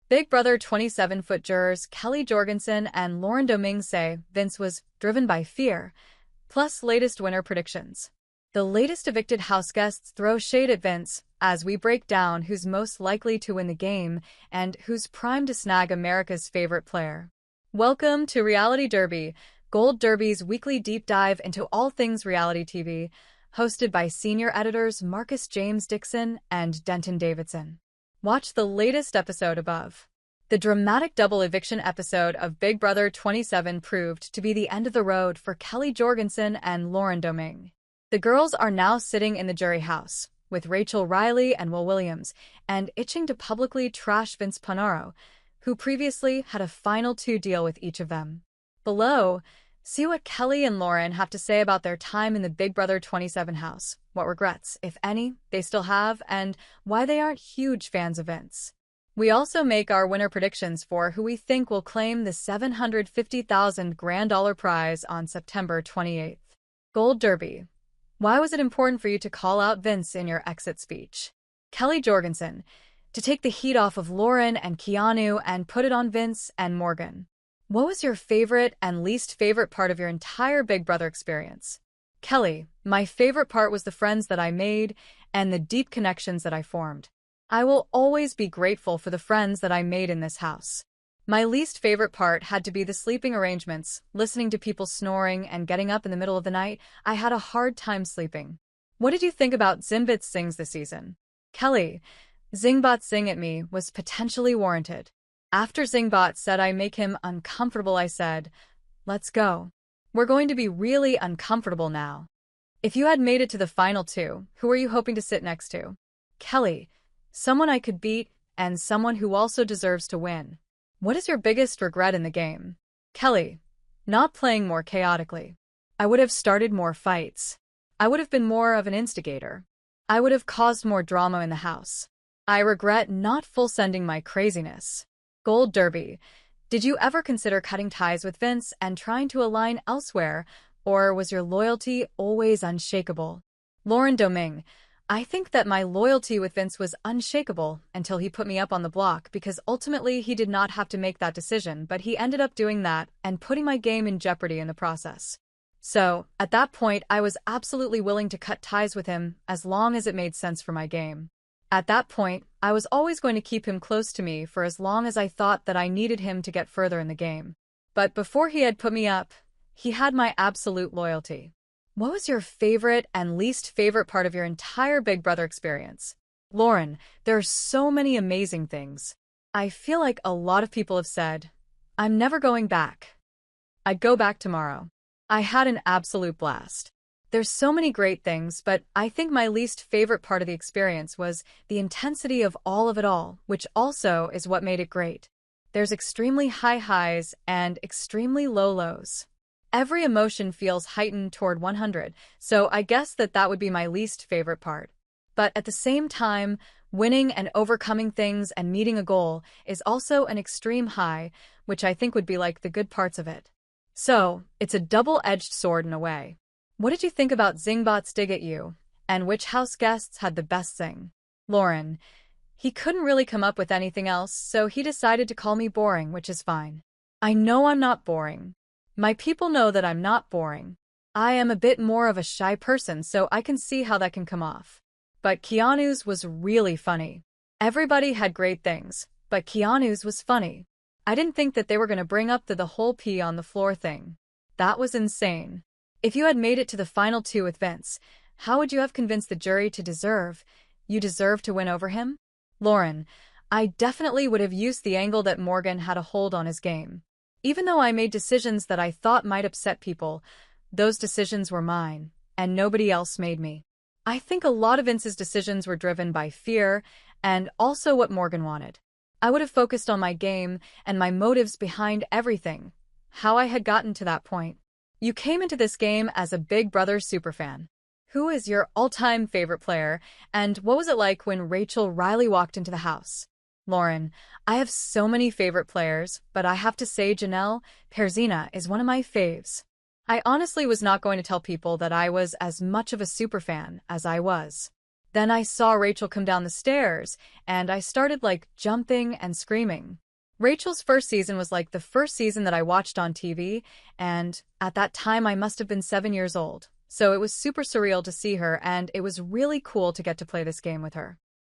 Big Brother 27-foot jurors Kelley, Jorgensen, and Domingue say Vince was driven by fear, plus latest winner predictions. The latest evicted house guests throw shade at Vince as we break down who's most likely to win the game and who's primed to snag America's favorite player. Welcome to Reality Derby, Gold Derby's weekly deep dive into all things reality TV, hosted by senior editors Marcus James Dixon and Denton Davidson. Watch the latest episode above. The dramatic double eviction episode of Big Brother 27 proved to be the end of the road for Kelley, Jorgensen and Domingue. The girls are now sitting in the jury house, with Rachel Riley and Will Williams, and itching to publicly trash Vince Panaro, who previously had a final two deal with each of them. Below, see what Kelley and Lauren have to say about their time in the Big Brother 27 house, what regrets, if any, they still have, and why they aren't huge fans of Vince. We also make our winner predictions for who we think will claim the $750,000 grand prize on September 28th. Gold Derby. Why was it important for you to call out Vince in your exit speech? Kelley, Jorgensen. To take the heat off of Lauren and Keanu and put it on Vince and Morgan. What was your favorite and least favorite part of your entire Big Brother experience? Kelley, my favorite part was the friends that I made and the deep connections that I formed. I will always be grateful for the friends that I made in this house. My least favorite part had to be the sleeping arrangements, listening to people snoring and getting up in the middle of the night. I had a hard time sleeping. What did you think about Zingbot's sings this season? Kelley, Zingbot's zing at me was potentially warranted. After Zingbot said I make him uncomfortable, I said, let's go. We're going to be really uncomfortable now. If you had made it to the final two, who were you hoping to sit next to? Kelley, someone I could beat and someone who also deserves to win. What is your biggest regret in the game? Kelley, not playing more chaotically. I would have started more fights. I would have been more of an instigator. I would have caused more drama in the house. I regret not full sending my craziness. Gold Derby. Did you ever consider cutting ties with Vince and trying to align elsewhere, or was your loyalty always unshakable? Domingue. I think that my loyalty with Vince was unshakable until he put me up on the block, because ultimately he did not have to make that decision, but he ended up doing that and putting my game in jeopardy in the process. So, at that point, I was absolutely willing to cut ties with him as long as it made sense for my game. At that point, I was always going to keep him close to me for as long as I thought that I needed him to get further in the game. But before he had put me up, he had my absolute loyalty. What was your favorite and least favorite part of your entire Big Brother experience? Lauren, there are so many amazing things. I feel like a lot of people have said, I'm never going back. I'd go back tomorrow. I had an absolute blast. There's so many great things, but I think my least favorite part of the experience was the intensity of it all, which also is what made it great. There's extremely high highs and extremely low lows. Every emotion feels heightened toward 100, so I guess that would be my least favorite part. But at the same time, winning and overcoming things and meeting a goal is also an extreme high, which I think would be like the good parts of it. So, it's a double-edged sword in a way. What did you think about Zingbot's dig at you, and which house guests had the best zing? Lauren, he couldn't really come up with anything else, so he decided to call me boring, which is fine. I know I'm not boring. My people know that I'm not boring. I am a bit more of a shy person, so I can see how that can come off. But Keanu's was really funny. Everybody had great things, but Keanu's was funny. I didn't think that they were going to bring up the whole pee on the floor thing. That was insane. If you had made it to the final two with Vince, how would you have convinced the jury you deserve to win over him? Lauren, I definitely would have used the angle that Morgan had a hold on his game. Even though I made decisions that I thought might upset people, those decisions were mine, and nobody else made me. I think a lot of Vince's decisions were driven by fear and also what Morgan wanted. I would have focused on my game and my motives behind everything, how I had gotten to that point. You came into this game as a Big Brother superfan. Who is your all-time favorite player, and what was it like when Rachel Riley walked into the house? Lauren, I have so many favorite players, but I have to say Janelle Perzina is one of my faves. I honestly was not going to tell people that I was as much of a superfan as I was. Then I saw Rachel come down the stairs, and I started like jumping and screaming. Rachel's first season was like the first season that I watched on TV, and at that time I must have been 7 years old. So it was super surreal to see her, and it was really cool to get to play this game with her.